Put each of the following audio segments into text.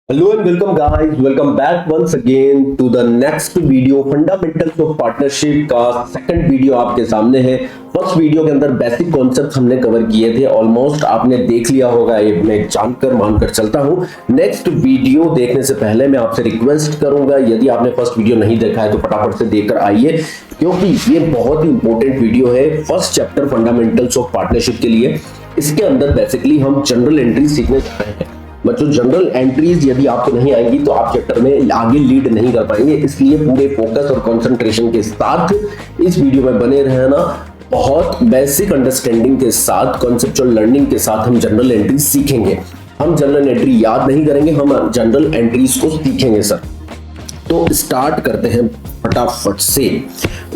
Hello and welcome guys, welcome back once again to the next video fundamentals of partnership का second video आपके सामने है। First video के अंदर basic concept हमने कवर किए थे, ऑलमोस्ट आपने देख लिया होगा, ये मैं जानकर मानकर चलता हूं। नेक्स्ट वीडियो देखने से पहले मैं आपसे रिक्वेस्ट करूंगा, यदि आपने फर्स्ट वीडियो नहीं देखा है तो फटाफट से देखकर आइए, क्योंकि ये बहुत ही इंपॉर्टेंट वीडियो है first chapter fundamentals of partnership के लिए। इसके अंदर बेसिकली हम जनरल एंट्री सीखने जा रहे हैं। बच्चों, जनरल एंट्रीज यदि आपको नहीं आएंगी तो आप चैप्टर में आगे लीड नहीं कर पाएंगे, इसलिए पूरे फोकस और कंसंट्रेशन के साथ इस वीडियो में बने रहना। बहुत बेसिक अंडरस्टैंडिंग के साथ, कॉन्सेप्चुअल लर्निंग के साथ हम जनरल एंट्रीज सीखेंगे। हम जनरल एंट्री याद नहीं करेंगे, हम जनरल एंट्रीज को सीखेंगे सर। तो स्टार्ट करते हैं फटाफट से।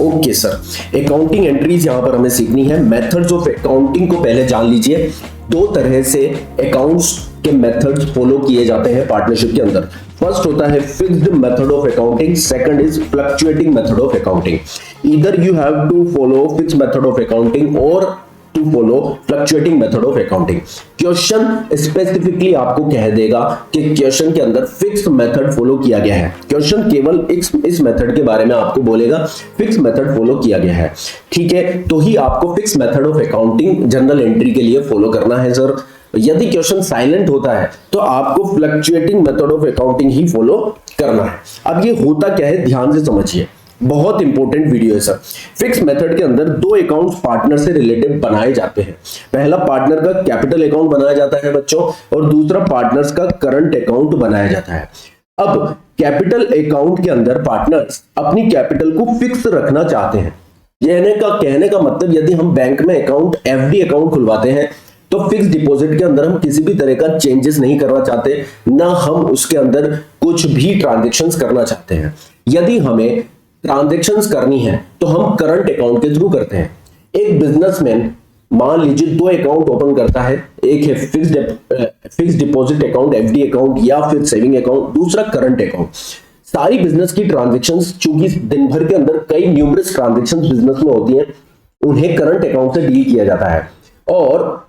ओके सर, अकाउंटिंग एंट्रीज यहां पर हमें सीखनी है। मेथड्स ऑफ अकाउंटिंग को पहले जान लीजिए। दो तरह से अकाउंट्स के मेथड्स फॉलो किए जाते हैं पार्टनरशिप के अंदर। फर्स्ट होता है fixed method of accounting, second is fluctuating method of accounting. Either you have to follow fixed method of accounting or to follow fluctuating method of accounting. Question specifically आपको कह देगा कि क्वेश्चन के अंदर फिक्स मेथड फॉलो किया गया है। Question केवल इस मेथड के बारे में आपको बोलेगा, फिक्स मेथड फॉलो किया गया है, ठीक है, तो ही आपको fix method of accounting general entry के लिए फॉलो करना है सर। यदि क्वेश्चन साइलेंट होता है तो आपको fluctuating method of accounting he follow करना है। अब ये होता क्या है, ध्यान से समझिए, बहुत इंपॉर्टेंट वीडियो है सर। फिक्स मेथड के अंदर दो अकाउंट्स पार्टनर से रिलेटेड बनाए जाते हैं। पहला पार्टनर का कैपिटल अकाउंट बनाया जाता है बच्चों, और दूसरा पार्टनर्स का करंट अकाउंट बनाया जाता है। अब कैपिटल अकाउंट के अंदर पार्टनर्स अपनी कैपिटल को फिक्स रखना चाहते हैं। कहने का मतलब, यदि हम बैंक में अकाउंट एफडी अकाउंट खुलवाते हैं तो फिक्स डिपॉजिट के अंदर हम किसी भी तरह का चेंजेस नहीं करना चाहते, ना हम उसके अंदर कुछ भी ट्रांजेक्शन्स करना चाहते हैं। यदि हमें ट्रांजेक्शन्स करनी है तो हम करंट अकाउंट के थ्रू करते हैं। एक बिजनेसमैन मान लीजिए दो अकाउंट ओपन करता है, एक है fix deposit account FD account या फिर सेविंग अकाउंट, दूसरा करंट अकाउंट। सारी बिजनेस की ट्रांजेक्शन्स, चूंकि दिन भर के अंदर कई न्यूमरस ट्रांजेक्शन्स बिजनेस में होती हैं, उन्हें करंट अकाउंट से डील किया जाता है। और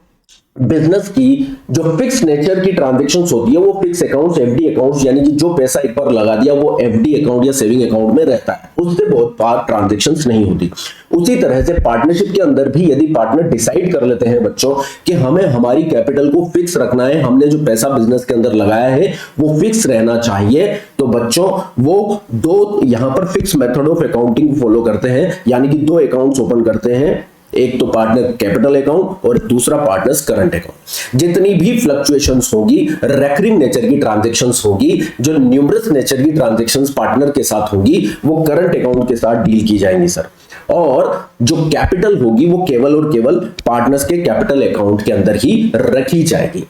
बिजनेस की जो फिक्स नेचर की ट्रांजैक्शंस होती है वो फिक्स अकाउंट्स, एफडी अकाउंट्स, यानी कि जो पैसा एक बार लगा दिया वो एफडी अकाउंट या सेविंग अकाउंट में रहता है, उससे बहुत बार ट्रांजैक्शंस नहीं होती। उसी तरह से पार्टनरशिप के अंदर भी यदि पार्टनर डिसाइड कर लेते हैं बच्चों कि हमें हमारी कैपिटल को फिक्स रखना है, हमने जो पैसा बिजनेस के अंदर लगाया है वो फिक्स रहना चाहिए, तो बच्चों वो दो यहां पर fix method of accounting follow करते हैं, यानी कि दो अकाउंट्स ओपन करते हैं, एक तो पार्टनर कैपिटल अकाउंट और दूसरा पार्टनर्स करंट अकाउंट। जितनी भी फ्लक्चुएशंस होगी, रेकरिंग नेचर की ट्रांजैक्शंस होगी, जो न्यूमरस नेचर की ट्रांजैक्शंस पार्टनर के साथ होगी, वो करंट अकाउंट के साथ डील की जाएंगी सर। और जो कैपिटल होगी वो केवल और केवल पार्टनर्स के कैपिटल अकाउंट के अंदर ही रखी जाएगी।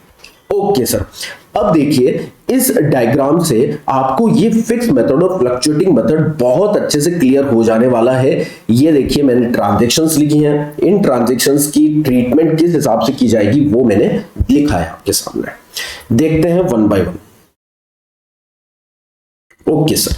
ओके सर, अब देखिए इस डायग्राम से आपको ये फिक्स मेथड और फ्लक्चुएटिंग मेथड बहुत अच्छे से क्लियर हो जाने वाला है। ये देखिए मैंने ट्रांजैक्शंस लिखी हैं, इन ट्रांजैक्शंस की ट्रीटमेंट किस हिसाब से की जाएगी वो मैंने लिखा है आपके सामने। देखते हैं one by one. Okay sir,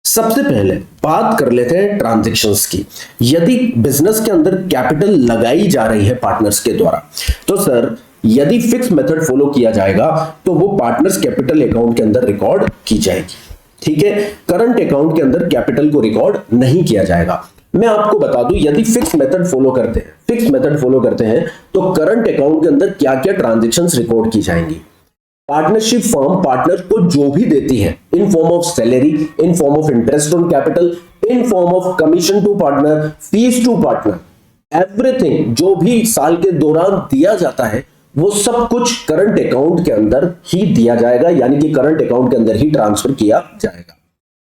सबसे पहले बात कर लेते हैं ट्रांजैक्शंस की। यदि बिजनेस के अंदर कैपिटल लगाई जा रही है पार्टनर्स के द्वारा, तो सर यदि फिक्स मेथड फॉलो किया जाएगा तो वो पार्टनर्स कैपिटल अकाउंट के अंदर रिकॉर्ड की जाएगी, ठीक है। करंट अकाउंट के अंदर कैपिटल को रिकॉर्ड नहीं किया जाएगा। मैं आपको बता दूं, यदि फिक्स मेथड फॉलो करते हैं तो करंट अकाउंट के अंदर क्या क्या ट्रांजैक्शंस रिकॉर्ड की जाएंगी। पार्टनरशिप फर्म पार्टनर को जो भी देती है, in form of salary, in form of interest on capital, in form of commission to partner, fees to partner, everything जो भी साल के दौरान दिया जाता है वो सब कुछ करंट अकाउंट के अंदर ही दिया जाएगा, यानी कि करंट अकाउंट के अंदर ही ट्रांसफर किया जाएगा।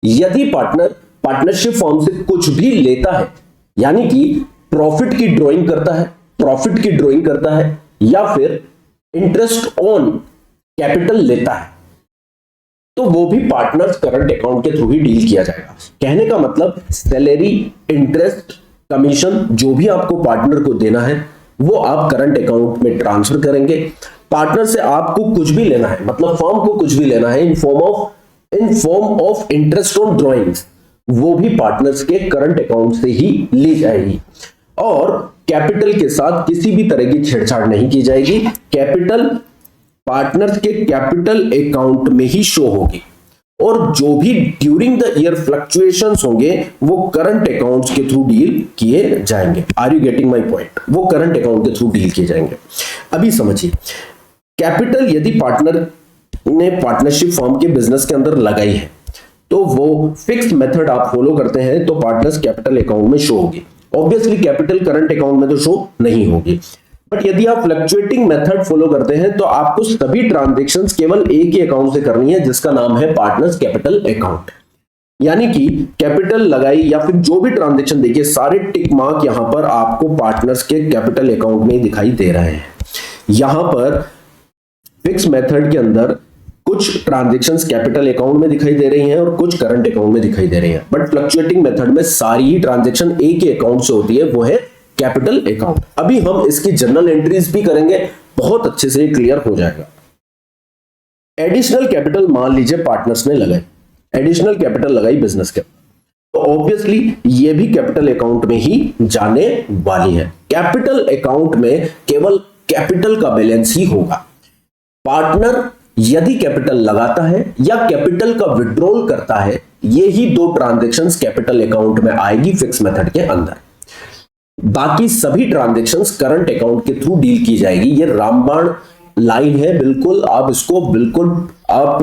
यदि पार्टनर पार्टनरशिप फर्म से कुछ भी लेता है, यानी कि प्रॉफिट की ड्राइंग करता है या फिर इंटरेस्ट ऑन कैपिटल लेता है, तो वो भी पार्टनर्स करंट अकाउंट के थ्रू ही डील किया जाएगा। कहने का मतलब सैलरी, इंटरेस्ट, कमीशन जो भी आपको पार्टनर को देना है वो आप करंट अकाउंट में ट्रांसफर करेंगे। पार्टनर से आपको कुछ भी लेना है, मतलब फर्म को कुछ भी लेना है in form of interest on drawings, वो भी पार्टनर्स के करंट अकाउंट से ही ली जाएगी। और कैपिटल के साथ किसी भी तरह की छेड़छाड़ नहीं की जाएगी। कैपिटल पार्टनर्स के कैपिटल अकाउंट में ही शो होगी, और जो भी ड्यूरिंग द ईयर फ्लक्चुएशंस होंगे वो करंट अकाउंट्स के थ्रू डील किए जाएंगे। Are you getting my point? वो करंट अकाउंट के थ्रू डील किए जाएंगे। अभी समझिए, कैपिटल यदि पार्टनर ने पार्टनरशिप फर्म के बिजनेस के अंदर लगाई है तो वो फिक्स मेथड आप फॉलो करते हैं तो पार्टनर्स कैपिटल अकाउंट में शो होगी। ऑब्वियसली कैपिटल करंट अकाउंट में तो शो नहीं होगी, बट यदि आप फ्लक्चुएटिंग मेथड फॉलो करते हैं तो आपको सभी ट्रांजैक्शंस केवल एक ही अकाउंट से करनी है जिसका नाम है पार्टनर्स कैपिटल अकाउंट। यानी कि कैपिटल लगाई या फिर जो भी ट्रांजैक्शन देखिए, सारे टिक मार्क यहां पर आपको पार्टनर्स के कैपिटल अकाउंट में दिखाई दे रहे हैं। यहां पर फिक्स मेथड के अंदर कुछ ट्रांजैक्शंस कैपिटल अकाउंट में दिखाई दे रही हैं और कुछ करंट अकाउंट में दिखाई दे रही हैं, बट फ्लक्चुएटिंग मेथड में सारी ही ट्रांजैक्शन एक ही अकाउंट से होती है, वो है कैपिटल अकाउंट। अभी हम इसकी जनरल एंट्रीज भी करेंगे, बहुत अच्छे से क्लियर हो जाएगा। एडिशनल कैपिटल मान लीजिए पार्टनर्स ने लगाई, एडिशनल कैपिटल लगाई बिजनेस के, तो ऑब्वियसली ये भी कैपिटल अकाउंट में ही जाने वाली है। कैपिटल अकाउंट में केवल कैपिटल का बैलेंस ही होगा। पार्टनर यदि कैपिटल लगाता है या कैपिटल का विड्रॉल करता है, ये ही दो ट्रांजैक्शंस कैपिटल अकाउंट में आएगी फिक्स मेथड के अंदर। बाकी सभी ट्रांजैक्शंस करंट अकाउंट के थ्रू डील की जाएगी। ये रामबाण लाइन है, बिल्कुल आप इसको बिल्कुल आप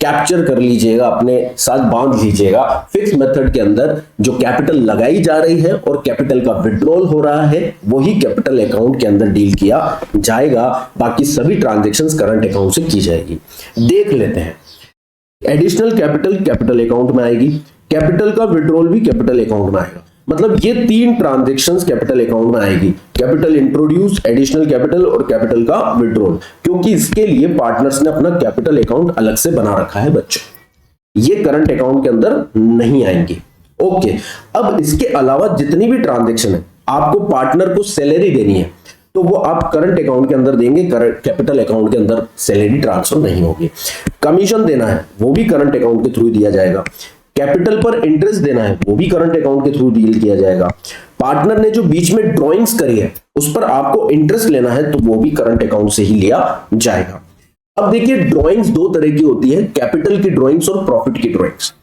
कैप्चर कर लीजिएगा, अपने साथ बांध लीजिएगा। फिक्स मेथड के अंदर जो कैपिटल लगाई जा रही है और कैपिटल का विड्रॉल हो रहा है वही कैपिटल अकाउंट के अंदर डील किया जाएगा। बाकी सभी ट्रांजैक्शंस करंट अकाउंट से की जाएगी। देख लेते हैं, एडिशनल कैपिटल कैपिटल अकाउंट में आएगी, कैपिटल का विड्रॉल भी कैपिटल अकाउंट में आएगा। मतलब ये तीन ट्रांजैक्शंस कैपिटल अकाउंट में आएगी, कैपिटल इंट्रोड्यूस, एडिशनल कैपिटल और कैपिटल का विड्रॉल, क्योंकि इसके लिए पार्टनर्स ने अपना कैपिटल अकाउंट अलग से बना रखा है बच्चों, ये करंट अकाउंट के अंदर नहीं आएंगे। ओके, अब इसके अलावा जितनी भी ट्रांजैक्शन है, आपको पार्टनर को सैलरी देनी है तो वो आप करंट अकाउंट के अंदर देंगे, कैपिटल अकाउंट के अंदर सैलरी ट्रांसफर नहीं होगी। कमीशन देना है वो भी करंट अकाउंट के थ्रू दिया जाएगा। कैपिटल पर इंटरेस्ट देना है वो भी करंट अकाउंट के थ्रू डील किया जाएगा। पार्टनर ने जो बीच में ड्राइंग्स करी है उस पर आपको इंटरेस्ट लेना है तो वो भी करंट अकाउंट से ही लिया जाएगा। अब देखिए, ड्राइंग्स दो तरह की होती है, कैपिटल की ड्राइंग्स और प्रॉफिट की ड्राइंग्स।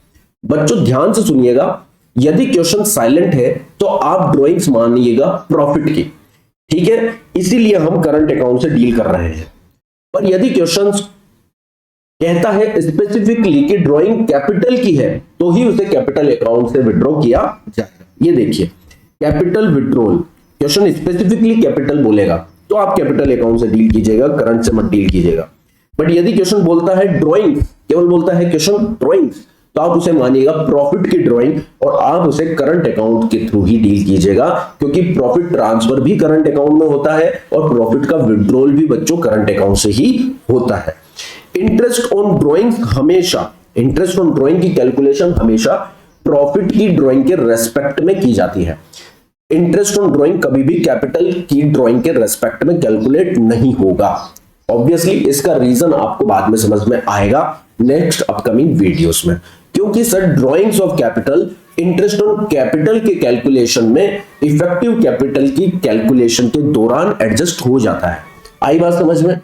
बच्चों ध्यान से सुनिएगा, यदि क्वेश्चन साइलेंट है तो आप ड्राइंग्स मानिएगा प्रॉफिट की, ठीक है, इसीलिए हम करंट अकाउंट से डील कर रहे हैं। पर यदि क्वेश्चन कहता है स्पेसिफिकली कि ड्राइंग कैपिटल की है तो ही उसे कैपिटल अकाउंट से विड्रॉ किया जाएगा। ये देखिए, capital withdrawal, question specifically capital बोलेगा तो आप कैपिटल अकाउंट से डील कीजिएगा, करंट से मत डील कीजिएगा। बट यदि क्वेश्चन बोलता है ड्राइंग, केवल बोलता है क्वेश्चन ड्राइंग, तो आप उसे मानिएगा प्रॉफिट की ड्राइंग और आप उसे करंट अकाउंट के थ्रू ही डील कीजिएगा, क्योंकि प्रॉफिट ट्रांसफर भी करंट अकाउंट में होता है और प्रॉफिट का विड्रॉल भी बच्चों करंट अकाउंट से ही होता है। इंटरेस्ट ऑन ड्राइंग हमेशा, इंटरेस्ट ऑन ड्राइंग की कैलकुलेशन हमेशा प्रॉफिट की ड्राइंग के रेस्पेक्ट में की जाती है। इंटरेस्ट ऑन ड्राइंग कभी भी कैपिटल की ड्राइंग के रेस्पेक्ट में कैलकुलेट नहीं होगा। ऑब्वियसली इसका रीजन आपको बाद में समझ में आएगा नेक्स्ट अपकमिंग वीडियोस में, क्योंकि sir drawings of capital interest on capital के कैलकुलेशन में इफेक्टिव कैपिटल की कैलकुलेशन के दौरान एडजस्ट हो जाता है। आई बात समझ में?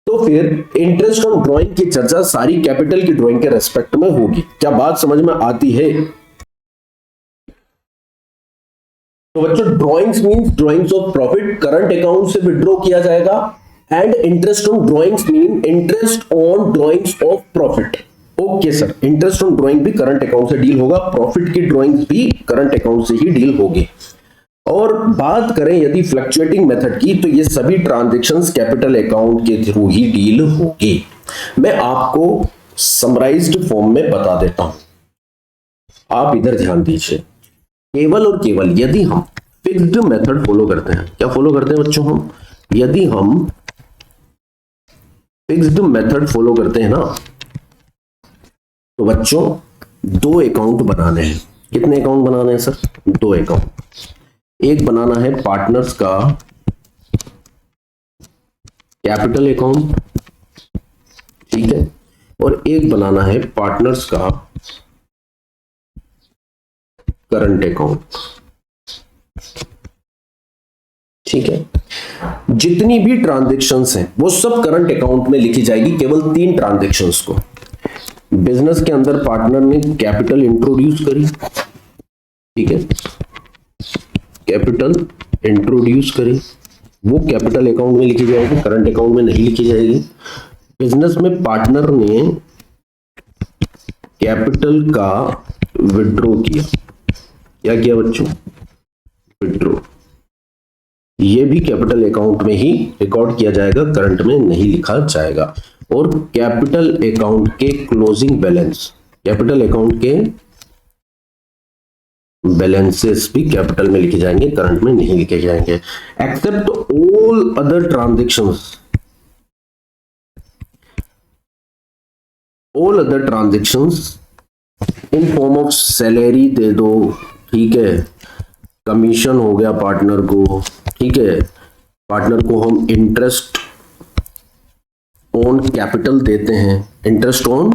तो फिर इंटरेस्ट ऑन ड्राइंग की चर्चा सारी कैपिटल की ड्राइंग के रेस्पेक्ट में होगी। क्या बात समझ में आती है? तो बच्चों, drawings means drawings of profit current account से विड्रॉ किया जाएगा, and interest on drawings mean interest on drawings of profit. Okay sir, interest on drawing भी करंट अकाउंट से डील होगा, प्रॉफिट की ड्राइंग्स भी करंट अकाउंट से ही डील होगी। और बात करें यदि फ्लक्चुएटिंग मेथड की, तो ये सभी ट्रांजैक्शंस कैपिटल अकाउंट के थ्रू ही डील होगी। मैं आपको समराइज्ड फॉर्म में बता देता हूं, आप इधर ध्यान दीजिए। केवल और केवल यदि हम फिक्स्ड मेथड फॉलो करते हैं, क्या फॉलो करते हैं बच्चों हम? यदि हम फिक्स्ड मेथड फॉलो करते हैं ना, तो बच्चों दो अकाउंट बनाने हैं। कितने अकाउंट बनाने हैं सर? दो अकाउंट। एक बनाना है पार्टनर्स का कैपिटल अकाउंट, ठीक है, और एक बनाना है पार्टनर्स का करंट अकाउंट, ठीक है। जितनी भी ट्रांजैक्शंस हैं वो सब करंट अकाउंट में लिखी जाएगी, केवल 3 ट्रांजैक्शंस को। बिजनेस के अंदर पार्टनर ने कैपिटल इंट्रोड्यूस करी, ठीक है, कैपिटल इंट्रोड्यूस करी, वो कैपिटल अकाउंट में लिखी जाएगी, करंट अकाउंट में नहीं लिखी जाएगी। बिजनेस में पार्टनर ने कैपिटल का विड्रॉ किया, क्या किया बच्चों, विड्रॉ, ये भी कैपिटल अकाउंट में ही रिकॉर्ड किया जाएगा, करंट में नहीं लिखा जाएगा। और कैपिटल अकाउंट के क्लोजिंग बैलेंस, कैपिटल अकाउंट के बैलेंसेस भी कैपिटल में लिखे जाएंगे, करंट में नहीं लिखे जाएंगे। Except all other transactions, all other transactions in form of salary दे दो, ठीक है, कमीशन हो गया पार्टनर को, ठीक है, पार्टनर को हम इंटरेस्ट ऑन कैपिटल देते हैं, इंटरेस्ट ऑन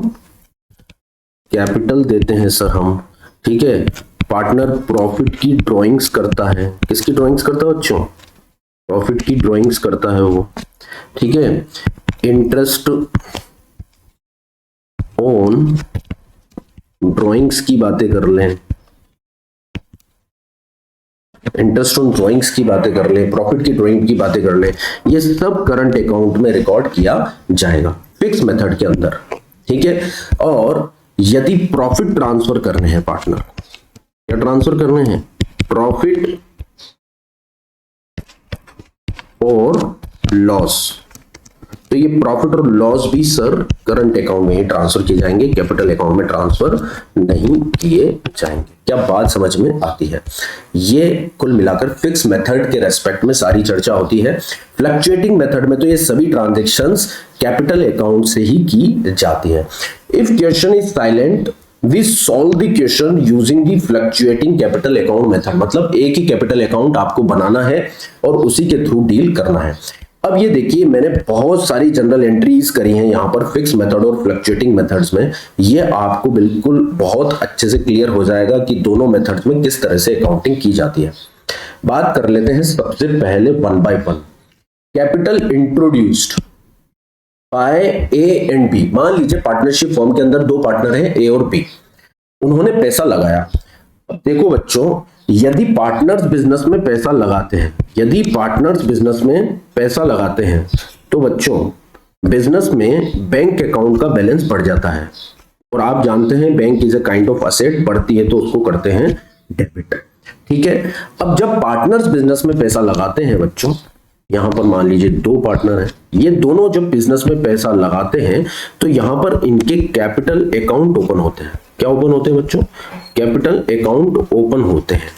कैपिटल देते हैं सर हम, ठीक है। पार्टनर प्रॉफिट की ड्राइंग्स करता है, किसकी ड्राइंग्स करता है बच्चों, प्रॉफिट की ड्राइंग्स करता है वो, ठीक है। इंटरेस्ट ऑन ड्राइंग्स की बातें कर लें, इंटरेस्ट ऑन ड्राइंग्स की बातें कर ले, प्रॉफिट की ड्राइंग की बातें कर ले, ये सब करंट अकाउंट में रिकॉर्ड किया जाएगा फिक्स मेथड के अंदर, ठीक है। और यदि प्रॉफिट ट्रांसफर करने हैं पार्टनर, क्या ट्रांसफर करने हैं, प्रॉफिट और लॉस, तो ये प्रॉफिट और लॉस भी सर करंट अकाउंट में ही ट्रांसफर किए जाएंगे, कैपिटल अकाउंट में ट्रांसफर नहीं किए जाएंगे। क्या बात समझ में आती है। ये कुल मिलाकर फिक्स मेथड के रेस्पेक्ट में सारी चर्चा होती है। फ्लक्चुएटिंग मेथड में तो ये सभी ट्रांजैक्शंस कैपिटल अकाउंट से ही की जाती है। If question is silent we solve the question using the fluctuating capital account method, मतलब एक ही कैपिटल अकाउंट आपको बनाना है और उसी के थ्रू डील करना है। अब ये देखिए मैंने बहुत सारी जनरल एंट्रीज करी हैं यहाँ पर फिक्स मेथड और फ्लक्चुएटिंग मेथड्स में, ये आपको बिल्कुल बहुत अच्छे से क्लियर हो जाएगा कि दोनों मेथड्स में किस तरह से अकाउंटिंग की जाती है। बात कर लेते हैं सबसे पहले one by one. Capital introduced by A and B, मान लीजिए पार्टनरशिप फॉर्म के अंदर दो पार्टनर हैं ए और बी, उन्होंने पैसा लगाया। अब देखो बच्चों, यदि पार्टनर्स बिजनेस में पैसा लगाते हैं, यदि पार्टनर्स बिजनेस में पैसा लगाते हैं तो बच्चों बिजनेस में बैंक अकाउंट का बैलेंस बढ़ जाता है, और आप जानते हैं bank is a kind of asset, बढ़ती है तो उसको करते हैं डेबिट, ठीक है। अब जब पार्टनर्स बिजनेस में पैसा लगाते हैं बच्चों, यहां पर मान लीजिए दो पार्टनर हैं, ये दोनों जब बिजनेस में पैसा लगाते हैं तो यहां पर इनके कैपिटल अकाउंट ओपन होते हैं। क्या ओपन होते हैं बच्चों, कैपिटल अकाउंट ओपन होते हैं,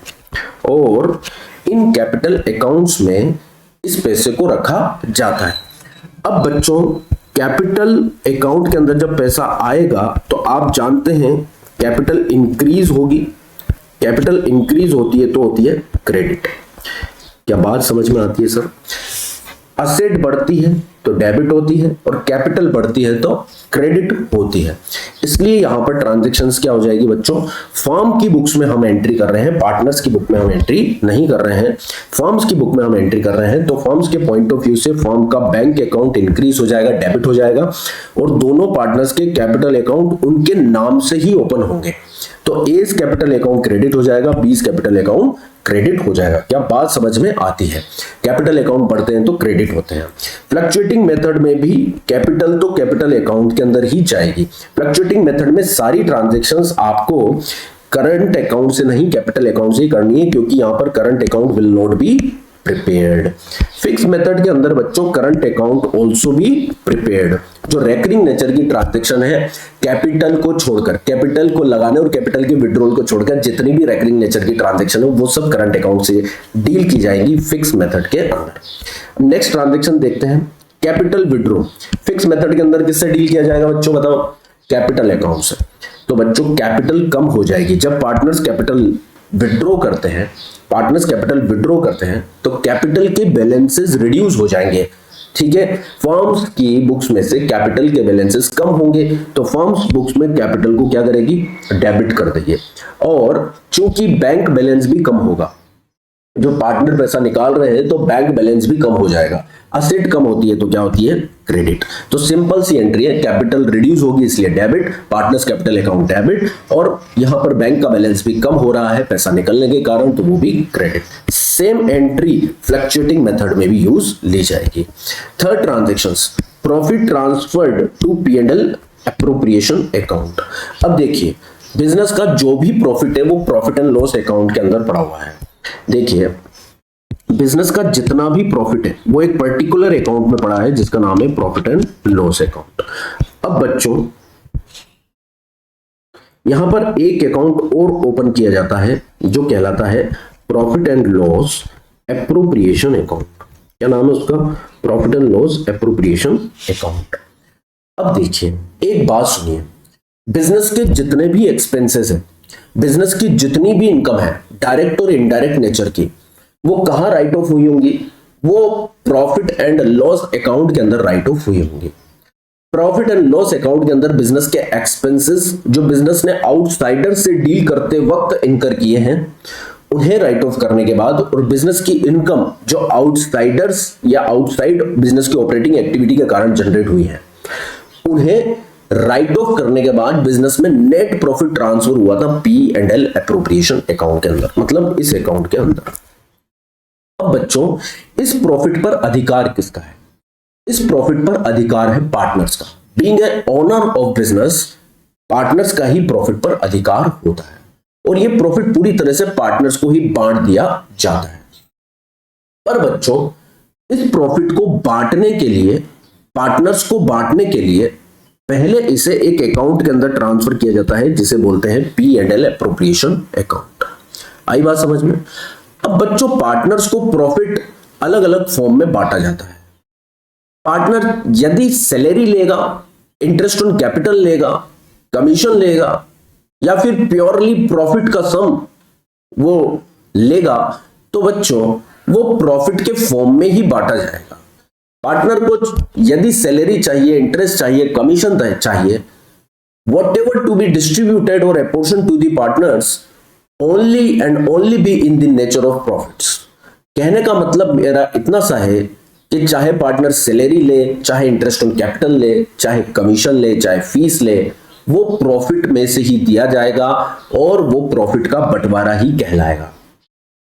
और इन कैपिटल अकाउंट्स में इस पैसे को रखा जाता है। अब बच्चों कैपिटल अकाउंट के अंदर जब पैसा आएगा तो आप जानते हैं कैपिटल इंक्रीज होगी, कैपिटल इंक्रीज होती है तो होती है क्रेडिट। क्या बात समझ में आती है सर। असेट बढ़ती है तो डेबिट होती है, और कैपिटल बढ़ती है तो क्रेडिट होती है। इसलिए यहां पर ट्रांजैक्शंस क्या हो जाएगी बच्चों, फर्म की बुक्स में हम एंट्री कर रहे हैं, पार्टनर्स की बुक में हम एंट्री नहीं कर रहे हैं, फर्म्स की बुक में हम एंट्री कर रहे हैं। तो फर्म्स के पॉइंट ऑफ व्यू से फर्म का बैंक अकाउंट इंक्रीज हो जाएगा, डेबिट हो जाएगा, और दोनों पार्टनर्स के कैपिटल अकाउंट उनके नाम से ही ओपन होंगे। तो एज कैपिटल अकाउंट क्रेडिट हो जाएगा, बीस कैपिटल अकाउंट क्रेडिट हो जाएगा। क्या बात समझ में आती है। कैपिटल अकाउंट बढ़ते हैं तो क्रेडिट होते हैं। फ्लक्चुएटिंग मेथड में भी कैपिटल तो कैपिटल अकाउंट के अंदर ही जाएगी। फ्लक्चुएटिंग मेथड में सारी ट्रांजैक्शंस आपको करंट अकाउंट से नहीं कैपिटल अकाउंट से ही करनी है, क्योंकि यहां पर current account will not be prepared. Fix method के अंदर बच्चों current account also be prepared. जो रेकरिंग नेचर की ट्रांजैक्शन है, कैपिटल को छोड़कर, कैपिटल को लगाने और कैपिटल के विड्रॉल को छोड़कर जितनी भी रेकरिंग नेचर की ट्रांजैक्शन है वो सब करंट अकाउंट से डील की जाएगी फिक्स मेथड के अंदर। नेक्स्ट ट्रांजैक्शन देखते हैं, कैपिटल विड्रॉ। फिक्स मेथड के अंदर किससे डील किया जाएगा बच्चों, बताओ, कैपिटल अकाउंट से। तो बच्चों कैपिटल कम हो जाएगी जब पार्टनर्स कैपिटल विड्रॉ करते हैं, पार्टनर्स कैपिटल विड्रॉ करते हैं तो कैपिटल के बैलेंसेस रिड्यूस हो जाएंगे, ठीक है। फर्म्स की बुक्स में से कैपिटल के बैलेंसेस कम होंगे तो फर्म्स बुक्स में कैपिटल को क्या करेगी, डेबिट कर देगी। और चूंकि बैंक बैलेंस भी कम होगा, जो पार्टनर पैसा निकाल रहे हैं तो बैंक बैलेंस भी कम हो जाएगा। असेट कम होती है तो क्या होती है? क्रेडिट। तो सिंपल सी एंट्री है, कैपिटल रिड्यूस होगी इसलिए debit, partners capital account debit, और यहां पर बैंक का बैलेंस भी कम हो रहा है पैसा निकलने के कारण, तो वो भी credit. Same entry fluctuating method में भी यूज ली जाएगी। Third, transactions, profit transferred to P&L appropriation account. अब देखिए, बिजनेस का जो भी प्रॉफिट है वो प्रॉफिट एंड लॉस अकाउंट के अंदर पड़ा हुआ है। देखिए, बिजनेस का जितना भी प्रॉफिट है वो एक पर्टिकुलर अकाउंट में पड़ा है जिसका नाम है प्रॉफिट एंड लॉस अकाउंट। अब बच्चों, यहां पर एक अकाउंट और ओपन किया जाता है जो कहलाता है profit and loss appropriation account. क्या नाम है उसका? Profit and loss appropriation account. अब देखिए, एक बात सुनिए, बिजनेस के जितने भी एक्सपेंसेस है, बिजनेस की जितनी भी इनकम है डायरेक्ट और इनडायरेक्ट नेचर की, वो कहां राइट ऑफ हुई होंगी? वो प्रॉफिट एंड लॉस अकाउंट के अंदर राइट ऑफ हुई होंगी। प्रॉफिट एंड लॉस अकाउंट के अंदर बिजनेस के एक्सपेंसेस जो बिजनेस ने आउटसाइडर से डील करते वक्त इनकर किए हैं उन्हें राइट ऑफ करने के बाद, और बिजनेस की इनकम जो आउटसाइडर्स या आउटसाइड बिजनेस की ऑपरेटिंग एक्टिविटी के कारण जनरेट हुई है, उन्हें राइट ऑफ करने के बाद बिजनेस में नेट प्रॉफिट ट्रांसफर हुआ था P&L एप्रोप्रिएशन अकाउंट के अंदर, मतलब इस अकाउंट के अंदर। अब बच्चों, इस प्रॉफिट पर अधिकार किसका है? इस प्रॉफिट पर अधिकार है पार्टनर्स का। Being a owner of business, partners का ही प्रॉफिट पर अधिकार होता है, और ये प्रॉफिट पूरी तरह से पार्टनर्स को ही बांट दिया जाता है। पर बच्चों, इस प्रॉफिट को बांटने के लिए, पार्टनर्स को बांटने के लिए पहले इसे एक अकाउंट के अंदर ट्रांसफर किया जाता है जिसे बोलते हैं P&L एप्रोप्रिएशन अकाउंट। आई बात समझ में? अब बच्चों, पार्टनर्स को प्रॉफिट अलग अलग फॉर्म में बांटा जाता है। पार्टनर यदि सैलरी लेगा, इंटरेस्ट ऑन कैपिटल लेगा, कमीशन लेगा, या फिर प्योरली प्रॉफिट का सम वो लेगा, तो बच्चों वो प्रॉफिट के फॉर्म में ही बांटा जाएगा। पार्टनर को यदि सैलरी चाहिए, इंटरेस्ट चाहिए, कमीशन चाहिए, whatever to be distributed or apportioned to the partners only and only be in the nature of profits। कहने का मतलब मेरा इतना सा है कि चाहे पार्टनर सैलरी ले, चाहे इंटरेस्ट ऑन कैपिटल ले, चाहे कमीशन ले, चाहे फीस ले, वो प्रॉफिट में से ही दिया जाएगा और वो प्रॉफिट का बंटवारा ही कहलाएगा।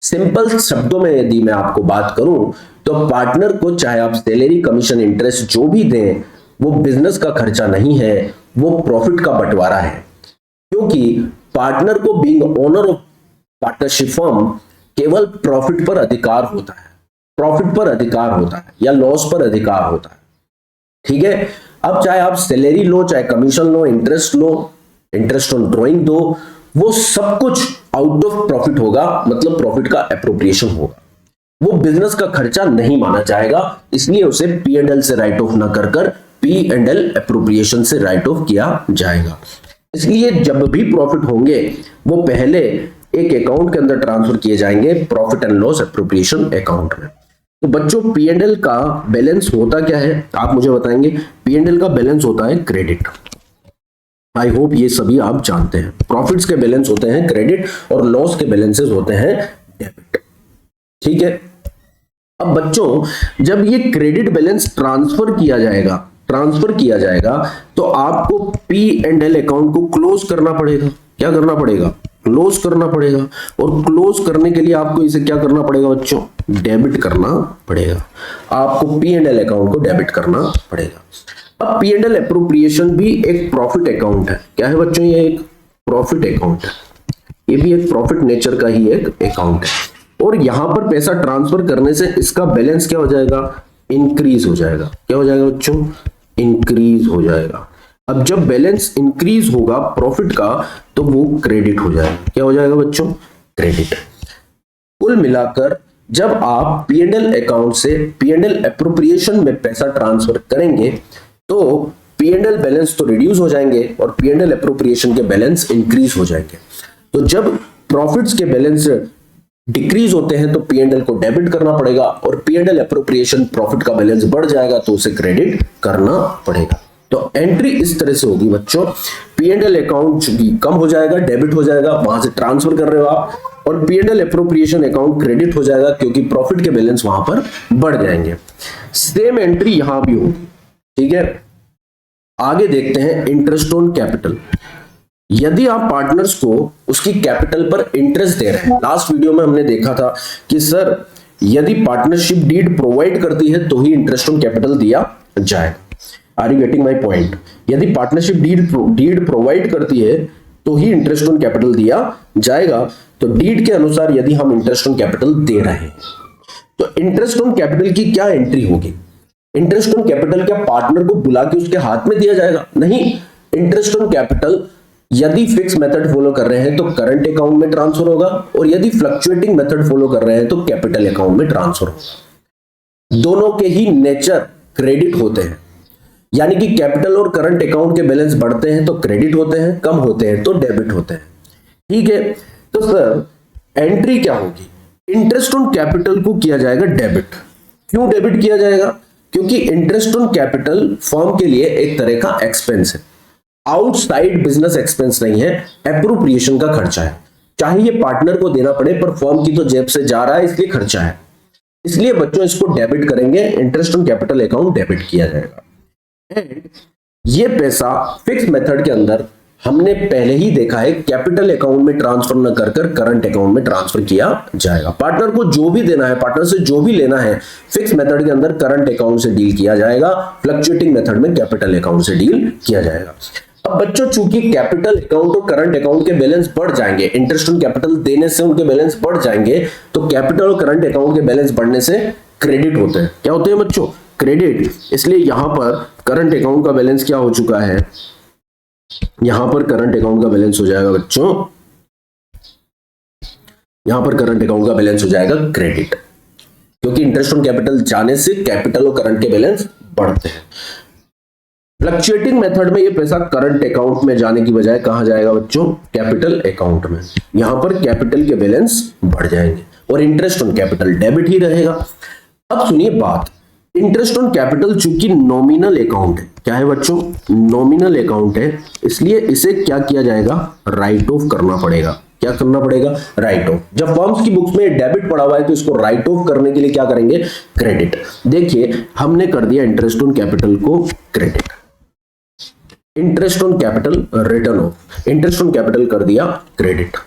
सिंपल शब्दों में यदि मैं आपको बात करूं तो पार्टनर को चाहे आप सैलरी, कमीशन, इंटरेस्ट जो भी दें, वो बिजनेस का खर्चा नहीं है, वो प्रॉफिट का बंटवारा है। क्योंकि पार्टनर को being owner of partnership firm केवल प्रॉफिट पर अधिकार होता है, प्रॉफिट पर अधिकार होता है या लॉस पर अधिकार होता है। ठीक है, अब चाहे आप सैलरी लो, चाहे commission low, interest low, interest on drawing दो, वो सब कुछ आउट ऑफ प्रॉफिट होगा, मतलब प्रॉफिट का एप्रोप्रिएशन होगा। वो बिजनेस का खर्चा नहीं माना जाएगा, इसलिए उसे P&L से राइट ऑफ ना कर P&L एप्रोप्रिएशन से राइट ऑफ किया जाएगा। इसलिए जब भी प्रॉफिट होंगे वो पहले एक अकाउंट के अंदर ट्रांसफर किए जाएंगे, profit and loss appropriation account में। तो बच्चों, P&L का बैलेंस होता क्या है आप मुझे बताएंगे? P&L का बैलेंस होता है क्रेडिट। आई होप ये सभी आप जानते हैं। प्रॉफिट्स के बैलेंस होते हैं क्रेडिट और लॉस के बैलेंसेस होते हैं डेबिट। ठीक है, अब बच्चों, जब ये क्रेडिट बैलेंस ट्रांसफर किया जाएगा तो आपको P&L अकाउंट को क्लोज करना पड़ेगा। क्या करना पड़ेगा? क्लोज करना पड़ेगा। और क्लोज करने के लिए आपको इसे क्या करना पड़ेगा बच्चों? डेबिट करना पड़ेगा। आपको P&L अकाउंट को डेबिट करना पड़ेगा। अब P&L एप्रोप्रिएशन भी एक प्रॉफिट अकाउंट है। क्या है बच्चों? ये एक प्रॉफिट अकाउंट है, ये भी एक प्रॉफिट नेचर का ही एक अकाउंट है। और यहां पर पैसा ट्रांसफर करने से इसका बैलेंस क्या हो जाएगा? इंक्रीज हो जाएगा। क्या हो जाएगा बच्चों? इंक्रीज हो जाएगा। अब जब बैलेंस इंक्रीज होगा प्रॉफिट का तो वो क्रेडिट हो जाएगा। क्या हो जाएगा बच्चों? क्रेडिट। कुल मिलाकर जब आप P&L अकाउंट से P&L एप्रोप्रिएशन में पैसा ट्रांसफर करेंगे तो P&L बैलेंस तो रिड्यूस हो जाएंगे और P&L एप्रोप्रिएशन के बैलेंस इंक्रीज हो जाएंगे। तो जब प्रॉफिट्स के बैलेंस डिक्रीज होते हैं तो P&L को डेबिट करना पड़ेगा और P&L एप्रोप्रिएशन प्रॉफिट का बैलेंस बढ़ जाएगा तो उसे क्रेडिट करना पड़ेगा। तो एंट्री इस तरह से होगी बच्चों, P&L अकाउंट चूंकि कम हो जाएगा, डेबिट हो जाएगा, वहां से ट्रांसफर कर रहे हो आप, और P&L एप्रोप्रिएशन अकाउंट क्रेडिट हो जाएगा क्योंकि प्रॉफिट के बैलेंस वहां पर बढ़ जाएंगे। सेम एंट्री यहां भी होगी, ठीक है। आगे देखते हैं इंटरेस्ट ऑन कैपिटल। यदि आप पार्टनर्स को उसकी कैपिटल पर इंटरेस्ट दे रहे हैं, लास्ट वीडियो में हमने देखा था कि सर यदि पार्टनरशिप डीड प्रोवाइड करती है तो ही इंटरेस्ट ऑन कैपिटल दिया जाएगा। Are you getting my point? यदि पार्टनरशिप डीड प्रोवाइड करती है तो ही इंटरेस्ट ऑन कैपिटल दिया जाएगा। तो डीड के अनुसार यदि हम इंटरेस्ट ऑन कैपिटल दे रहे हैं तो इंटरेस्ट ऑन कैपिटल की क्या एंट्री होगी? इंटरेस्ट ऑन कैपिटल क्या पार्टनर को बुला के उसके हाथ में दिया जाएगा? नहीं। इंटरेस्ट ऑन कैपिटल यदि फिक्स मेथड फॉलो कर रहे हैं तो करंट अकाउंट में ट्रांसफर होगा, और यदि फ्लक्चुएटिंग मेथड फॉलो कर रहे हैं तो कैपिटल अकाउंट में ट्रांसफर होगा। दोनों के ही नेचर क्रेडिट होते हैं, यानी कि कैपिटल और करंट अकाउंट के बैलेंस बढ़ते हैं तो क्रेडिट होते हैं, कम होते हैं तो डेबिट होते हैं, ठीक है। तो सर एंट्री क्या होगी? इंटरेस्ट ऑन कैपिटल को किया जाएगा डेबिट। क्यों डेबिट किया जाएगा? क्योंकि इंटरेस्ट ऑन कैपिटल फर्म के लिए एक तरह का एक्सपेंस है, आउटसाइड बिजनेस एक्सपेंस नहीं है, एप्रोप्रिएशन का खर्चा है। चाहे ये पार्टनर को देना पड़े पर फर्म की तो जेब से जा रहा है, इसलिए खर्चा है। इसलिए बच्चों इसको डेबिट करेंगे, interest on capital account debit किया जाएगा। एंड ये पैसा फिक्स मेथड के अंदर हमने पहले ही देखा है, कैपिटल अकाउंट में ट्रांसफर न कर करंट अकाउंट में ट्रांसफर किया जाएगा। पार्टनर को जो भी देना है, पार्टनर से जो भी लेना है, फिक्स मेथड के अंदर करंट अकाउंट से डील किया जाएगा, फ्लक्चुएटिंग मेथड में कैपिटल अकाउंट से डील किया जाएगा। अब बच्चों चूंकि कैपिटल अकाउंट और करंट अकाउंट के बैलेंस बढ़ जाएंगे, इंटरेस्ट ऑन कैपिटल देने से उनके बैलेंस बढ़ जाएंगे, तो कैपिटल और करंट अकाउंट के बैलेंस बढ़ने से क्रेडिट होते हैं। क्या होते हैं बच्चों? क्रेडिट। इसलिए यहां पर करंट अकाउंट का बैलेंस क्या हो चुका है? यहां पर करंट अकाउंट का बैलेंस हो जाएगा बच्चों, यहां पर करंट अकाउंट का बैलेंस हो जाएगा क्रेडिट, क्योंकि इंटरेस्ट ऑन कैपिटल जाने से कैपिटल और करंट के बैलेंस बढ़ते हैं। फ्लक्चुएटिंग मेथड में ये पैसा करंट अकाउंट में जाने की बजाय कहां जाएगा बच्चों? कैपिटल अकाउंट में। यहां पर कैपिटल के बैलेंस बढ़ जाएंगे और इंटरेस्ट ऑन कैपिटल डेबिट ही रहेगा। अब सुनिए बात, इंटरेस्ट ऑन कैपिटल चूंकि नॉमिनल अकाउंट है, क्या है बच्चों? नॉमिनल अकाउंट है, इसलिए इसे क्या किया जाएगा? राइट ऑफ करना पड़ेगा। क्या करना पड़ेगा? Right of. जब फर्म्स की बुक्स में डेबिट पड़ा हुआ है तो इसको राइट ऑफ करने के लिए क्या करेंगे? क्रेडिट। देखिए हमने कर दिया इंटरेस्ट ऑन कैपिटल को credit, interest on capital return of, interest on capital कर दिया क्रेडिट।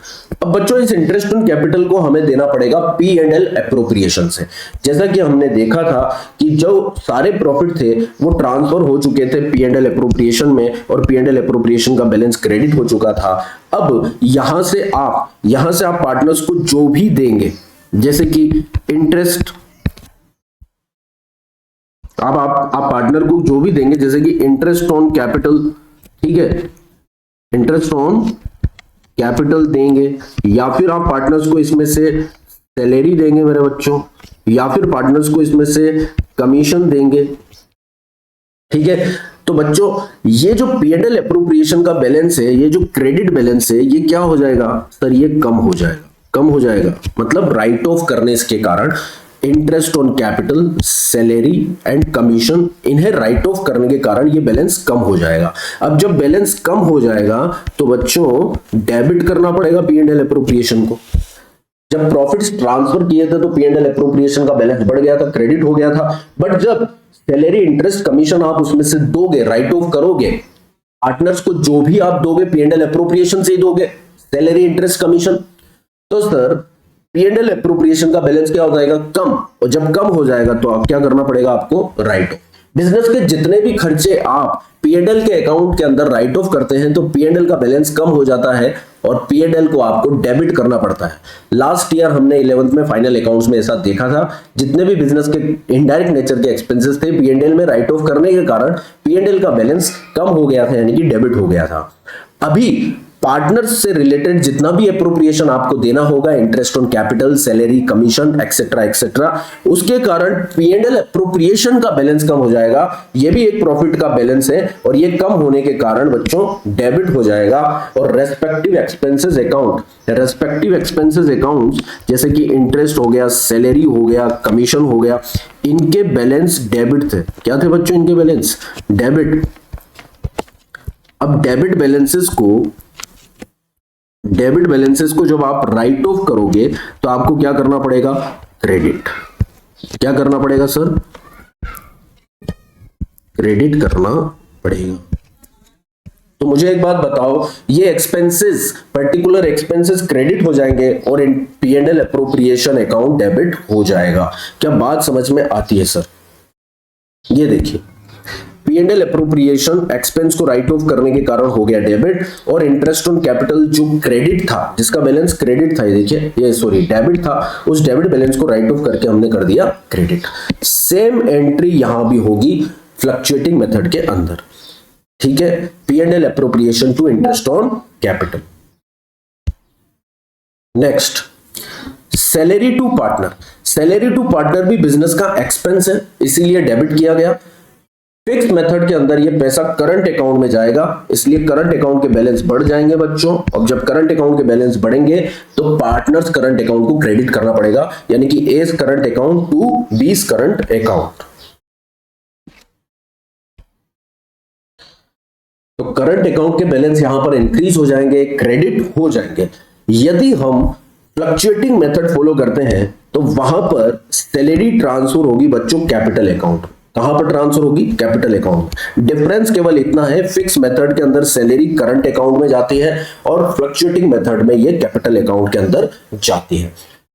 अब बच्चों इस इंटरेस्ट ऑन कैपिटल को हमें देना पड़ेगा P&L एप्रोप्रिएशन से। जैसा कि हमने देखा था कि जो सारे प्रॉफिट थे वो ट्रांसफर हो चुके थे P&L एप्रोप्रिएशन में, और P&L एप्रोप्रिएशन का बैलेंस क्रेडिट हो चुका था। अब यहां से आप पार्टनर्स को जो भी देंगे, जैसे कि इंटरेस्ट, आप पार्टनर को जो भी देंगे, जैसे कि इंटरेस्ट ऑन कैपिटल, ठीक है, इंटरेस्ट ऑन कैपिटल देंगे, या फिर आप पार्टनर्स को इसमें से सैलरी देंगे मेरे बच्चों, या फिर पार्टनर्स को इसमें से कमीशन देंगे, ठीक है। तो बच्चों ये जो P&L एप्रोप्रिएशन का बैलेंस है, ये जो क्रेडिट बैलेंस है, ये क्या हो जाएगा सर? ये कम हो जाएगा, मतलब राइट ऑफ करने के कारण interest on capital, salary and commission, इन्हें राइट ऑफ करने के कारण ये बैलेंस कम हो जाएगा। अब जब बैलेंस कम हो जाएगा तो बच्चों डेबिट करना पड़ेगा P&L एप्रोप्रिएशन को। जब प्रॉफिट्स ट्रांसफर किए थे तो P&L एप्रोप्रिएशन का बैलेंस बढ़ गया था, क्रेडिट हो गया था, बट जब सैलरी, इंटरेस्ट, कमीशन आप उसमें से दोगे, राइट ऑफ करोगे, पार्टनर्स को जो भी आप दोगे P&L एप्रोप्रिएशन से ही दोगे, सैलरी, इंटरेस्ट, कमीशन, तो सर P&L एप्रोप्रिएशन का बैलेंस क्या हो जाएगा? कम। और जब कम हो जाएगा तो आप क्या करना पड़ेगा? आपको राइट ऑफ। बिजनेस के जितने भी खर्चे आप P&L के अकाउंट के अंदर राइट ऑफ करते हैं तो P&L का बैलेंस कम हो जाता है और P&L को आपको डेबिट करना पड़ता है। लास्ट ईयर हमने 11th में फाइनल अकाउंट्स में ऐसा देखा था, जितने भी बिजनेस के इनडायरेक्ट नेचर के एक्सपेंसेस थे P&L में राइट ऑफ करने के कारण P&L का बैलेंस कम हो गया था, यानी कि डेबिट हो गया था। अभी पार्टनर्स से रिलेटेड जितना भी एप्रोप्रिएशन आपको देना होगा, interest on capital, salary, commission etcetera etcetera, उसके कारण P&L एप्रोप्रिएशन का बैलेंस कम हो जाएगा। ये भी एक प्रॉफिट का बैलेंस है और ये कम होने के कारण बच्चों डेबिट हो जाएगा। और रेस्पेक्टिव एक्सपेंसेस अकाउंट्स जैसे कि इंटरेस्ट हो गया, सैलरी हो गया, कमीशन हो गया, इनके बैलेंस डेबिट थे। क्या थे बच्चों? इनके बैलेंस डेबिट। अब डेबिट बैलेंसेस को जब आप राइट ऑफ करोगे तो आपको क्या करना पड़ेगा? क्रेडिट। क्या करना पड़ेगा सर? क्रेडिट करना पड़ेगा। तो मुझे एक बात बताओ, ये एक्सपेंसेस, पर्टिकुलर एक्सपेंसेस क्रेडिट हो जाएंगे और P&L अप्रोप्रिएशन अकाउंट डेबिट हो जाएगा। क्या बात समझ में आती है सर? ये देखिए, P&L अप्रोप्रिएशन एक्सपेंस को राइट ऑफ करने के कारण हो गया डेबिट, और इंटरेस्ट ऑन कैपिटल जो क्रेडिट था, जिसका बैलेंस क्रेडिट था, ये देखिए, ये सॉरी डेबिट था, उस डेबिट बैलेंस को राइट ऑफ करके हमने कर दिया क्रेडिट। सेम एंट्री यहां भी होगी फ्लक्चुएटिंग मेथड के अंदर। ठीक है, P&L appropriation to interest on capital. Next, salary to partner. Salary to partner भी बिजनेस का एक्सपेंस है, इसीलिए डेबिट किया गया। फिक्स मेथड के अंदर ये पैसा करंट अकाउंट में जाएगा, इसलिए करंट अकाउंट के बैलेंस बढ़ जाएंगे बच्चों। अब जब करंट अकाउंट के बैलेंस बढ़ेंगे तो पार्टनर्स करंट अकाउंट को क्रेडिट करना पड़ेगा, यानी कि एज करंट अकाउंट टू बीस करंट अकाउंट। तो करंट अकाउंट के बैलेंस यहां पर इंक्रीज हो जाएंगे, क्रेडिट हो जाएंगे। यदि हम फ्लक्चुएटिंग मेथड फॉलो करते हैं तो वहां पर सैलरी ट्रांसफर होगी बच्चों कैपिटल अकाउंट। कहां पर ट्रांसफर होगी? Capital account. डिफरेंस केवल इतना है, फिक्स मेथड के अंदर सैलरी करंट अकाउंट में जाती है और फ्लक्चुएटिंग मेथड में ये कैपिटल अकाउंट के अंदर जाती है।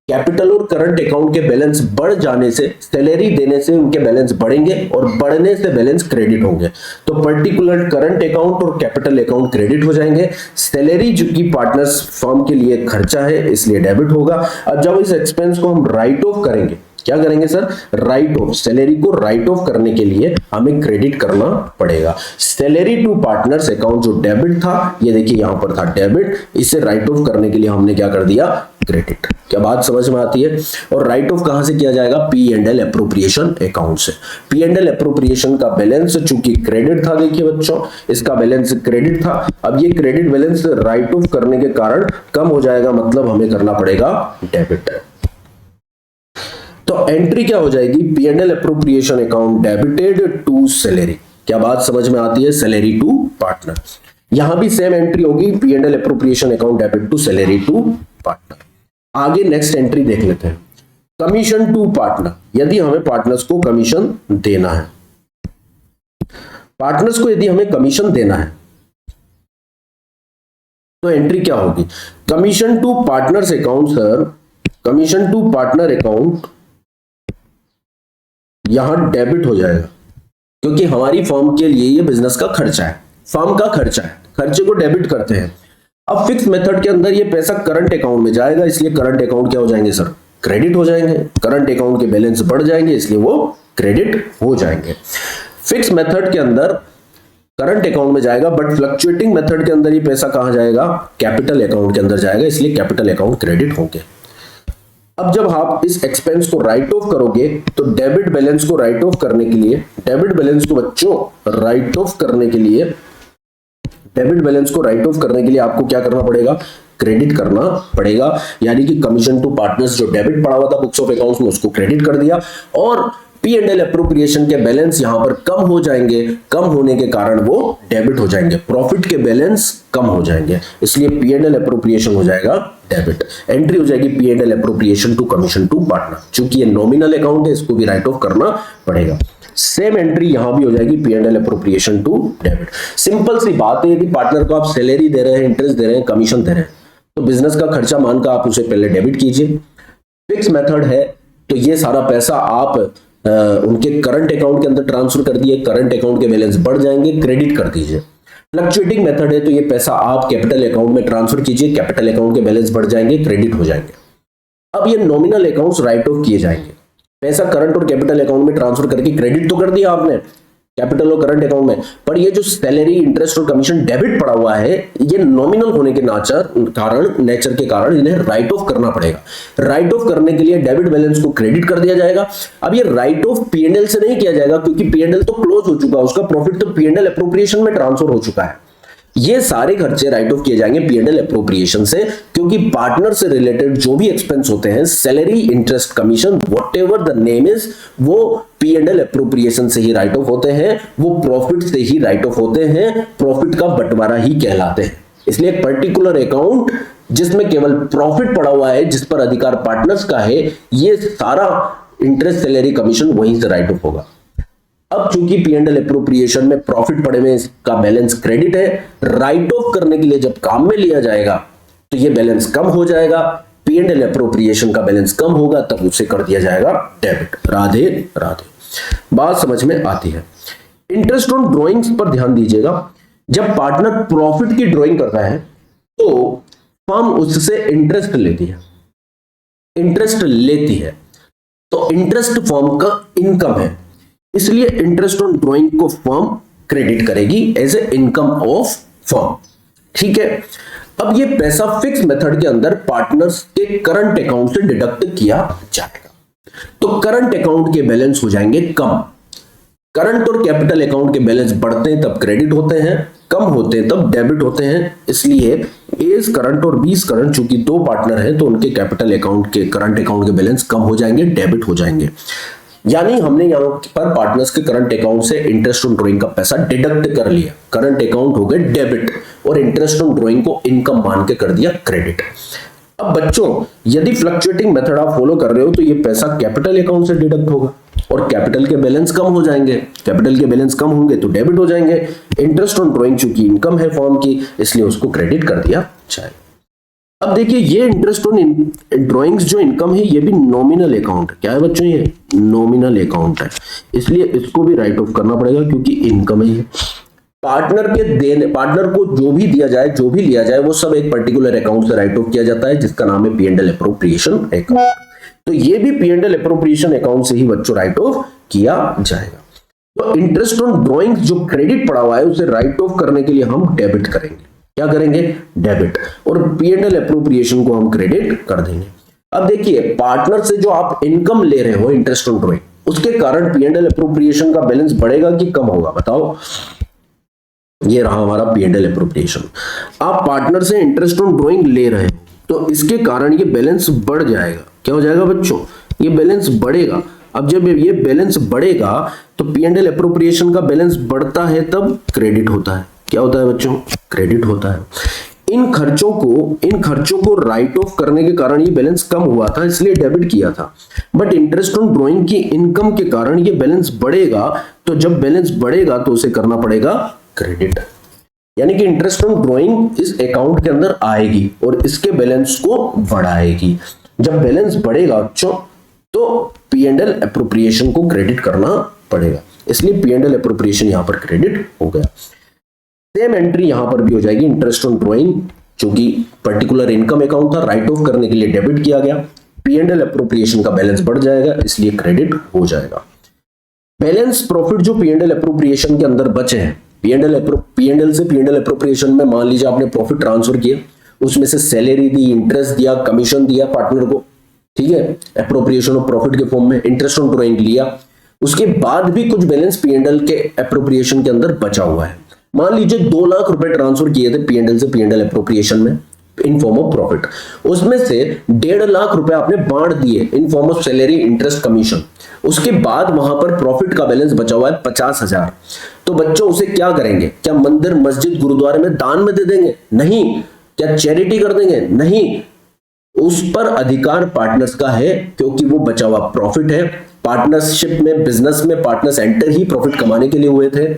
कैपिटल और करंट अकाउंट के बैलेंस बढ़ जाने से, सैलरी देने से उनके बैलेंस बढ़ेंगे और बढ़ने से बैलेंस क्रेडिट होंगे। तो पर्टिकुलर करंट अकाउंट और कैपिटल अकाउंट क्रेडिट हो जाएंगे। सैलरी जो कि पार्टनर्स फर्म के लिए खर्चा है, इसलिए डेबिट होगा। अब जब इस एक्सपेंस को हम राइट ऑफ करेंगे, क्या करेंगे सर? Right of. सैलरी को राइट ऑफ करने के लिए हमें क्रेडिट करना पड़ेगा। सैलरी टू पार्टनर्स अकाउंट जो डेबिट था, ये देखिए यहां पर था डेबिट, इसे राइट ऑफ करने के लिए हमने क्या कर दिया? क्रेडिट। क्या बात समझ में आती है? और राइट ऑफ कहां से किया जाएगा? P&L अप्रोप्रिएशन अकाउंट से। P&L अप्रोप्रिएशन का बैलेंस चूंकि क्रेडिट था, देखिए बच्चों, इसका बैलेंस क्रेडिट था। अब ये क्रेडिट बैलेंस राइट ऑफ करने के कारण कम हो जाएगा, मतलब हमें करना पड़ेगा डेबिट। तो एंट्री क्या हो जाएगी? P&L appropriation account debited to salary. क्या बात समझ में आती है? Salary to partner. यहां भी सेम एंट्री होगी, P&L appropriation account debit to salary to partner. आगे नेक्स्ट एंट्री देख लेते हैं, कमीशन टू पार्टनर। यदि हमें पार्टनर्स को कमीशन देना है, पार्टनर्स को यदि हमें कमीशन देना है तो एंट्री क्या होगी? Commission to partners account sir, commission to partner account यहां डेबिट हो जाएगा, क्योंकि हमारी फर्म के लिए ये बिजनेस का खर्चा है, फर्म का खर्चा है, खर्चे को डेबिट करते हैं। अब फिक्स मेथड के अंदर ये पैसा करंट अकाउंट में जाएगा, इसलिए करंट अकाउंट क्या हो जाएंगे सर? क्रेडिट हो जाएंगे। करंट अकाउंट के बैलेंस बढ़ जाएंगे, इसलिए वो क्रेडिट हो जाएंगे। फिक्स मेथड के अंदर करंट अकाउंट में जाएगा, बट फ्लक्चुएटिंग मेथड के अंदर ये पैसा कहां जाएगा? कैपिटल अकाउंट के अंदर जाएगा, इसलिए कैपिटल अकाउंट क्रेडिट होंगे। अब जब आप इस एक्सपेंस को राइट ऑफ करोगे तो डेबिट बैलेंस को राइट ऑफ करने के लिए, डेबिट बैलेंस को बच्चों राइट ऑफ करने के लिए, डेबिट बैलेंस को राइट ऑफ करने के लिए आपको क्या करना पड़ेगा? क्रेडिट करना पड़ेगा। यानी कि कमीशन टू पार्टनर्स जो डेबिट पड़ा हुआ था बुक्स ऑफ अकाउंट्स में, उसको क्रेडिट कर दिया, और P&L अप्रोप्रिएशन के बैलेंस यहां पर कम हो जाएंगे। कम होने के कारण वो डेबिट हो जाएंगे, प्रॉफिट के बैलेंस कम हो जाएंगे, इसलिए P&L अप्रोप्रिएशन हो जाएगा डेबिट। एंट्री हो जाएगी P&L appropriation to commission to partner. चूंकि ये नॉमिनल अकाउंट है, इसको भी राइट ऑफ करना पड़ेगा। सेम एंट्री यहां भी हो जाएगी, P&L appropriation to debit. Simple सी बात है, यदि पार्टनर को आप सैलरी दे रहे हैं, इंटरेस्ट दे रहे हैं, कमीशन दे रहे हैं, तो बिजनेस का खर्चा मानकर आप उसे पहले डेबिट कीजिए। फिक्स मेथड है तो ये सारा पैसा आप उनके करंट अकाउंट के अंदर ट्रांसफर कर दिए, करंट अकाउंट के बैलेंस बढ़ जाएंगे, क्रेडिट कर दीजिए। फ्लक्चुएटिंग मेथड है तो ये पैसा आप कैपिटल अकाउंट में ट्रांसफर कीजिए, कैपिटल अकाउंट के बैलेंस बढ़ जाएंगे, क्रेडिट हो जाएंगे। अब ये नॉमिनल अकाउंट्स राइट ऑफ किए जाएंगे। पैसा करंट और कैपिटल अकाउंट में ट्रांसफर करके क्रेडिट तो कर दिया आपने कैपिटल और करंट अकाउंट में, पर ये जो सैलरी, इंटरेस्ट और कमीशन डेबिट पड़ा हुआ है, ये नॉमिनल होने के नेचर के कारण इन्हें राइट ऑफ करना पड़ेगा। राइट ऑफ करने के लिए डेबिट बैलेंस को क्रेडिट कर दिया जाएगा। अब ये राइट ऑफ P&L से नहीं किया जाएगा, क्योंकि P&L तो क्लोज हो चुका है, उसका प्रॉफिट तो P&L अप्रोप्रिएशन में ट्रांसफर हो चुका है। ये सारे खर्चे राइट ऑफ किए जाएंगे P&L एप्रोप्रिएशन से, क्योंकि पार्टनर से रिलेटेड जो भी एक्सपेंस होते हैं, salary, interest, commission, whatever the name is, वो P&L एप्रोप्रिएशन से ही राइट ऑफ होते हैं, वो प्रॉफिट से ही राइट ऑफ होते हैं, प्रॉफिट का बंटवारा ही कहलाते हैं। इसलिए एक पर्टिकुलर अकाउंट जिसमें केवल प्रॉफिट पड़ा हुआ है, जिस पर अधिकार पार्टनर्स का है, ये सारा इंटरेस्ट, सैलरी, कमीशन वहीं से राइट ऑफ होगा। अब चूंकि P&L एप्रोप्रिएशन में प्रॉफिट पड़े हुए का बैलेंस क्रेडिट है, राइट ऑफ करने के लिए जब काम में लिया जाएगा तो ये बैलेंस कम हो जाएगा, P&L एप्रोप्रिएशन का बैलेंस कम होगा, तब उसे कर दिया जाएगा डेबिट। राधे राधे, बात समझ में आती है। इंटरेस्ट ऑन ड्रॉइंग्स पर ध्यान दीजिएगा। जब पार्टनर प्रॉफिट की ड्राइंग करता है तो फर्म उससे इंटरेस्ट लेती है, तो इंटरेस्ट फर्म का इनकम है, इसलिए इंटरेस्ट ऑन ड्रॉइंग को फर्म क्रेडिट करेगी as a income of firm. ठीक है, अब ये पैसा फिक्स मेथड के अंदर पार्टनर्स के करंट अकाउंट से डिडक्ट किया जाएगा, तो करंट अकाउंट के बैलेंस हो जाएंगे कम। करंट और कैपिटल अकाउंट के बैलेंस बढ़ते हैं तब क्रेडिट होते हैं, कम होते हैं तब डेबिट होते हैं। इसलिए एज करंट और बीस करंट, चूंकि दो पार्टनर हैं तो उनके कैपिटल अकाउंट के, करंट अकाउंट के बैलेंस कम हो जाएंगे, डेबिट हो जाएंगे। यानी हमने यहां पर पार्टनर्स के करंट अकाउंट से इंटरेस्ट ऑन ड्रॉइंग का पैसा डिडक्ट कर लिया, करंट अकाउंट हो गए डेबिट और इंटरेस्ट ऑन ड्रॉइंग को इनकम मान के कर दिया क्रेडिट। अब बच्चों, यदि फ्लक्चुएटिंग मेथड आप फॉलो कर रहे हो तो ये पैसा कैपिटल अकाउंट से डिडक्ट होगा और कैपिटल के बैलेंस कम हो जाएंगे, कैपिटल के बैलेंस कम होंगे तो डेबिट हो जाएंगे। इंटरेस्ट ऑन ड्रॉइंग चूंकि इनकम है फर्म की, इसलिए उसको क्रेडिट कर दिया जाएगा। अब देखिए, ये इंटरेस्ट ऑन ड्रॉइंग्स जो इनकम है, ये भी नॉमिनल अकाउंट है। क्या है बच्चों? ये नॉमिनल अकाउंट है, इसलिए इसको भी राइट ऑफ करना पड़ेगा क्योंकि इनकम है ये। पार्टनर को जो भी दिया जाए, जो भी लिया जाए, वो सब एक पर्टिकुलर अकाउंट से राइट ऑफ किया जाता है, जिसका नाम है P&L एप्रोप्रिएशन अकाउंट। तो ये भी P&L एप्रोप्रिएशन अकाउंट से ही बच्चों राइट ऑफ किया जाएगा। तो इंटरेस्ट ऑन ड्रॉइंग्स जो क्रेडिट पड़ा हुआ है उसे राइट ऑफ करने के लिए हम डेबिट करेंगे। क्या करेंगे? डेबिट। और P&L एप्रोप्रिएशन को हम क्रेडिट कर देंगे। अब देखिए, पार्टनर से जो आप इनकम ले रहे हो इंटरेस्ट ऑन ड्रॉइंग, उसके कारण P&L एप्रोप्रिएशन का बैलेंस बढ़ेगा कि कम होगा? बताओ। ये रहा हमारा P&L एप्रोप्रिएशन। आप पार्टनर से इंटरेस्ट ऑन ड्रॉइंग ले रहे हो तो इसके कारण ये बैलेंस बढ़ जाएगा। क्या हो जाएगा बच्चों? ये बैलेंस बढ़ेगा। अब जब ये बैलेंस बढ़ेगा तो P&L एप्रोप्रिएशन का बैलेंस बढ़ता है तब क्रेडिट होता है। क्या होता है बच्चों? क्रेडिट होता है। इन खर्चों को राइट ऑफ करने के कारण ये बैलेंस कम हुआ था, इसलिए डेबिट किया था। बट इंटरेस्ट ऑन ड्रॉइंग की इनकम के कारण ये बैलेंस बढ़ेगा, तो जब बैलेंस बढ़ेगा तो उसे करना पड़ेगा क्रेडिट। यानी कि इंटरेस्ट ऑन ड्रॉइंग इस अकाउंट के अंदर आएगी और इसके बैलेंस को बढ़ाएगी। जब बैलेंस बढ़ेगा बच्चों तो P&L एप्रोप्रिएशन को क्रेडिट करना पड़ेगा, इसलिए P&L एप्रोप्रिएशन यहां पर क्रेडिट हो गया। सेम एंट्री यहां पर भी हो जाएगी। इंटरेस्ट ऑन ड्रॉइंग जो कि पर्टिकुलर इनकम अकाउंट था, राइट ऑफ करने के लिए डेबिट किया गया, P&L एप्रोप्रिएशन का बैलेंस बढ़ जाएगा, इसलिए क्रेडिट हो जाएगा। बैलेंस प्रॉफिट जो P&L एप्रोप्रिएशन के अंदर बचे हैं, P&L से P&L एप्रोप्रिएशन में मान लीजिए आपने प्रॉफिट ट्रांसफर किया, उसमें से सैलरी दी, इंटरेस्ट दिया, कमीशन दिया पार्टनर को, ठीक है, एप्रोप्रिएशन ऑफ प्रॉफिट के फॉर्म में, इंटरेस्ट ऑन ड्रॉइंग लिया, उसके बाद भी कुछ बैलेंस P&L के एप्रोप्रिएशन के अंदर बचा हुआ है। मान लीजिए 2 लाख रुपए ट्रांसफर किए थे P&L से P&L एप्रोप्रिएशन में इन फॉर्म ऑफ प्रॉफिट, उसमें से 1.5 लाख रुपए आपने बांट दिए इन form of salary, interest, commission. उसके बाद वहां पर प्रॉफिट का बैलेंस बचा हुआ है 50,000। तो बच्चों उसे क्या करेंगे? क्या मंदिर, मस्जिद, गुरुद्वारे में दान में दे देंगे? नहीं। क्या चैरिटी कर देंगे? नहीं। उस पर अधिकार पार्टनर्स का है क्योंकि वो बचा हुआ प्रॉफिट है। पार्टनरशिप में, बिजनेस में पार्टनर्स एंटर ही प्रॉफिट कमाने के लिए हुए थे,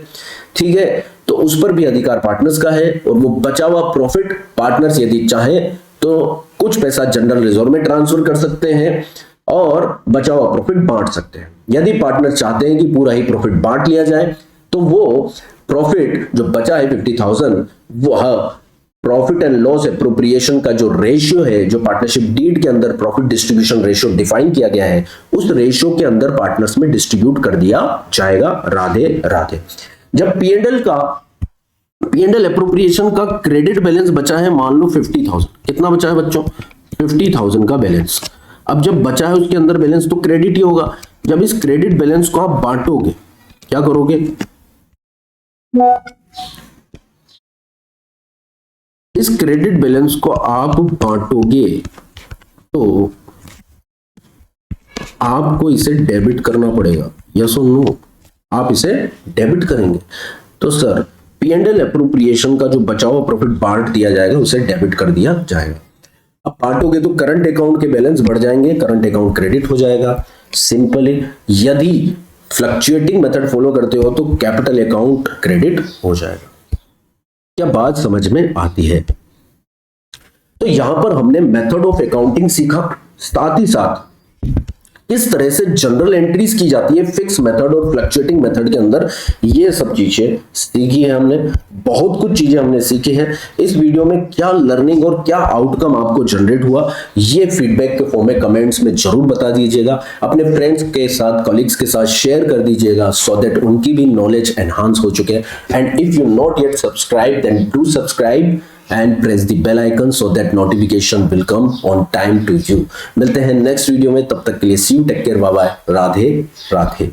ठीक है, तो उस पर भी अधिकार पार्टनर्स का है। और वो बचा हुआ प्रॉफिट पार्टनर्स यदि चाहें तो कुछ पैसा जनरल रिजर्व में ट्रांसफर कर सकते हैं और बचा हुआ प्रॉफिट बांट सकते हैं। यदि पार्टनर चाहते हैं कि पूरा ही प्रॉफिट बांट लिया जाए तो वो प्रॉफिट जो बचा है 50,000, वो प्रॉफिट एंड लॉस एप्रोप्रिएशन का जो रेशियो है, जो पार्टनरशिप डीड के अंदर प्रॉफिट डिस्ट्रीब्यूशन रेशियो डिफाइन किया गया है, उस रेशियो के अंदर पार्टनर्स में डिस्ट्रीब्यूट कर दिया जाएगा। राधे राधे। जब P&L एप्रोप्रिएशन का क्रेडिट बैलेंस बचा है, मान लो 50,000, कितना बचा है बच्चों? 50,000 का बैलेंस। अब जब बचा है उसके अंदर बैलेंस तो क्रेडिट ही होगा। जब इस क्रेडिट बैलेंस को आप बांटोगे, क्या करोगे? इस क्रेडिट बैलेंस को आप बांटोगे तो आपको इसे डेबिट करना पड़ेगा। यस और नो? आप इसे डेबिट करेंगे तो सर P&L अप्रोप्रिएशन का जो बचा हुआ प्रॉफिट बांट दिया जाएगा, उसे डेबिट कर दिया जाएगा। अब बांटोगे तो करंट अकाउंट के बैलेंस बढ़ जाएंगे, करंट अकाउंट क्रेडिट हो जाएगा। सिंपल है। यदि फ्लक्चुएटिंग मेथड फॉलो करते हो तो कैपिटल अकाउंट क्रेडिट हो जाएगा। क्या बात समझ में आती है? तो यहां पर हमने मेथड ऑफ अकाउंटिंग सीखा, साथ ही साथ किस तरह से जनरल एंट्रीज की जाती है फिक्स मेथड और फ्लक्चुएटिंग मेथड के अंदर, ये सब चीजें सीखी है हमने। बहुत कुछ चीजें हमने सीखी है। इस वीडियो में क्या लर्निंग और क्या आउटकम आपको जनरेट हुआ, ये फीडबैक के फॉर्म में कमेंट्स में जरूर बता दीजिएगा। अपने फ्रेंड्स के साथ, कॉलीग्स के साथ शेयर कर दीजिएगा सो दैट उनकी भी नॉलेज एनहांस हो चुके। And if you not yet subscribe then do subscribe and press the bell icon so that notification will come on time to you। मिलते हैं नेक्स्ट वीडियो में, तब तक के लिए see you, take care, bye bye, Radhe Radhe.